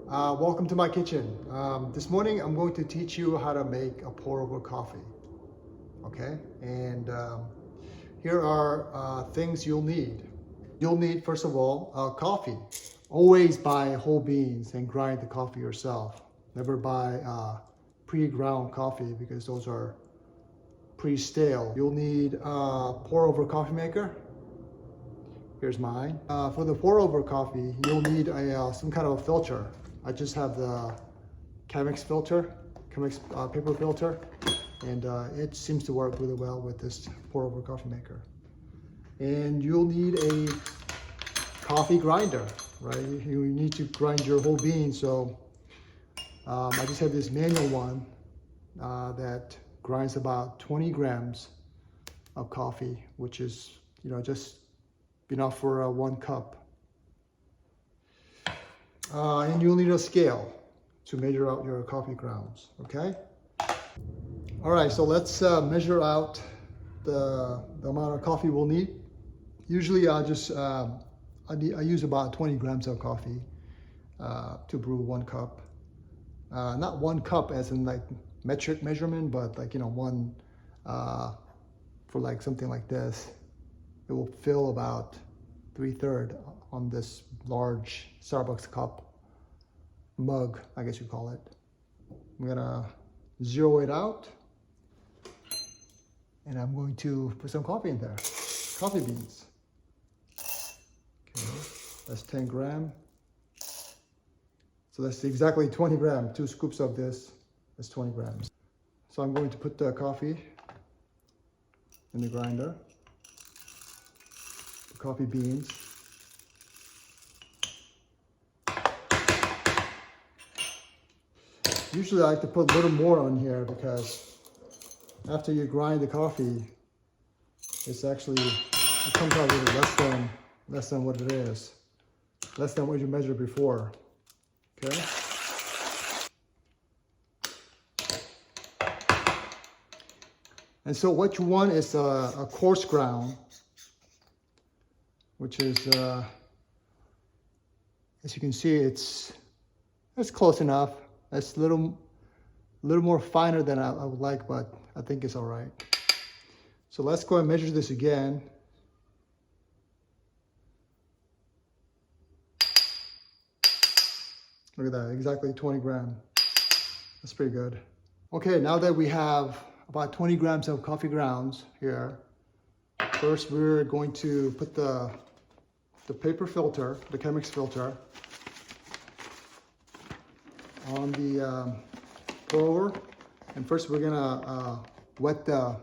Welcome to my kitchen. This morning I'm going to teach you how to make a pour over coffee. Okay, and here are things you'll need. You'll need, first of all, coffee. Always buy whole beans and grind the coffee yourself. Never buy pre-ground coffee because those are pre-stale. You'll need a pour over coffee maker. Here's mine. For the pour over coffee, you'll need some kind of a filter. I just have the Chemex filter, Chemex paper filter, and it seems to work really well with this pour over coffee maker. And you'll need a coffee grinder, right? You need to grind your whole bean. So I just have this manual one that grinds about 20 grams of coffee, which is, just enough for 1 cup. And you'll need a scale to measure out your coffee grounds, okay? All right, so let's measure out the amount of coffee we'll need. Usually I use about 20 grams of coffee to brew 1 cup. Not 1 cup as in like metric measurement, but like, one for like something like this. It will fill about 3/3 on this large Starbucks cup mug, I guess you call it. I'm gonna zero it out, and I'm going to put some coffee in there, coffee beans. Okay, that's 10 grams. So that's exactly 20 grams. 2 scoops of this is 20 grams. So I'm going to put the coffee in the grinder. Coffee beans. Usually I like to put a little more on here because after you grind the coffee, it comes out a little less than what it is. Less than what you measured before. Okay? And so what you want is a coarse ground, which is, as you can see, it's close enough. It's a little more finer than I would like, but I think it's all right. So let's go and measure this again. Look at that, exactly 20 grams. That's pretty good. Okay, now that we have about 20 grams of coffee grounds here, first we're going to put the paper filter, the Chemex filter, on the pour over. And first we're gonna wet the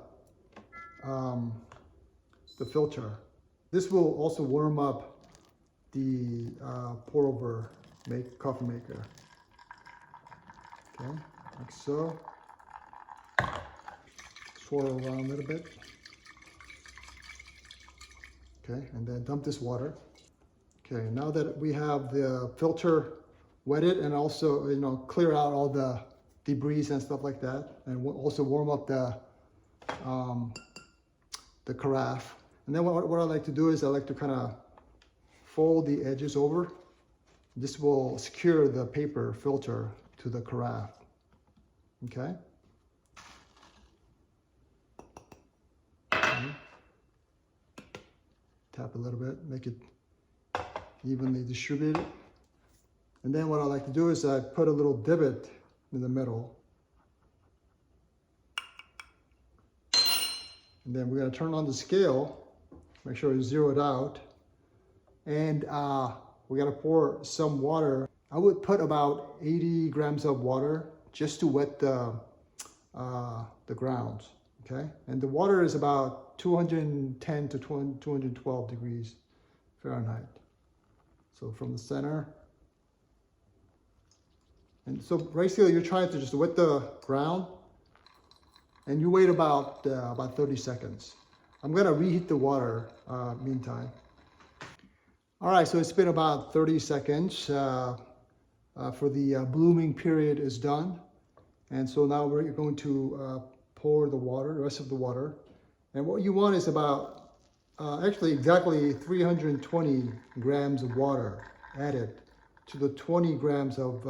filter. This will also warm up the pour over coffee maker. Okay, like so. Swirl around a little bit. Okay, and then dump this water. Okay, now that we have the filter wetted and also, clear out all the debris and stuff like that, and we'll also warm up the carafe. And then what I like to do is I like to kind of fold the edges over. This will secure the paper filter to the carafe. Okay. Tap a little bit, make it evenly distributed. And then what I like to do is I put a little divot in the middle. And then we're gonna turn on the scale, make sure it's zeroed out. And we're gonna pour some water. I would put about 80 grams of water just to wet the grounds, okay? And the water is about 210 to 212 degrees Fahrenheit. So from the center. And so basically you're trying to just wet the ground, and you wait about 30 seconds. I'm gonna reheat the water meantime. All right, so it's been about 30 seconds for the blooming period is done. And so now we're going to pour the rest of the water. And what you want is about, actually exactly 320 grams of water added to the 20 grams of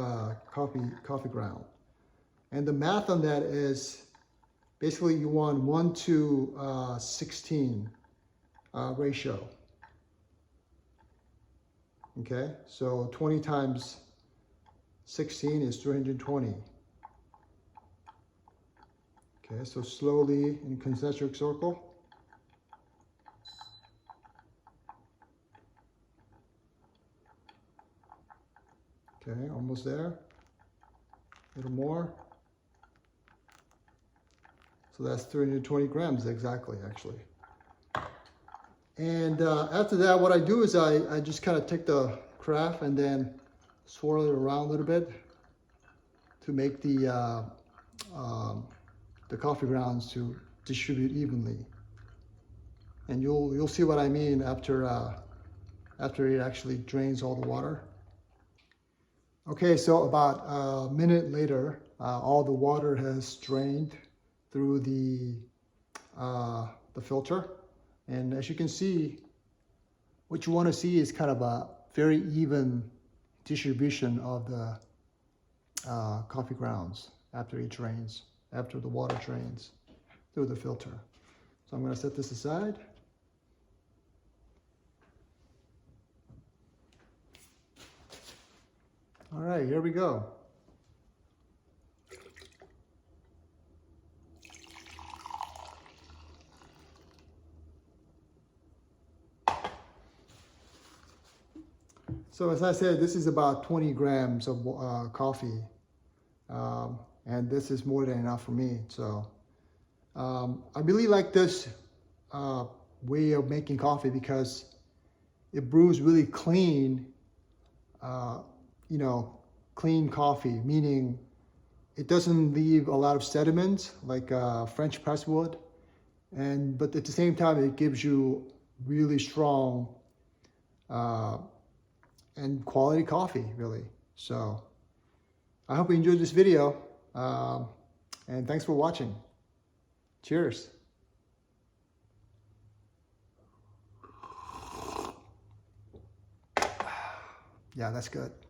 coffee ground. And the math on that is basically you want 1 to 16 ratio. Okay, so 20 times 16 is 320. Okay, so slowly in concentric circle. Okay, almost there. A little more. So that's 320 grams exactly, actually. And after that, what I do is I just kind of take the carafe and then swirl it around a little bit to make the coffee grounds to distribute evenly. And you'll see what I mean after it actually drains all the water. Okay, so about a minute later, all the water has drained through the filter. And as you can see, what you want to see is kind of a very even distribution of the coffee grounds after it drains, after the water drains through the filter. So I'm going to set this aside. All right, here we go. So as I said, this is about 20 grams of coffee, and this is more than enough for me. So I really like this way of making coffee because it brews really clean, clean coffee, meaning it doesn't leave a lot of sediment like French press would, but at the same time it gives you really strong and quality coffee, really. So I hope you enjoyed this video, and thanks for watching. Cheers. Yeah, that's good.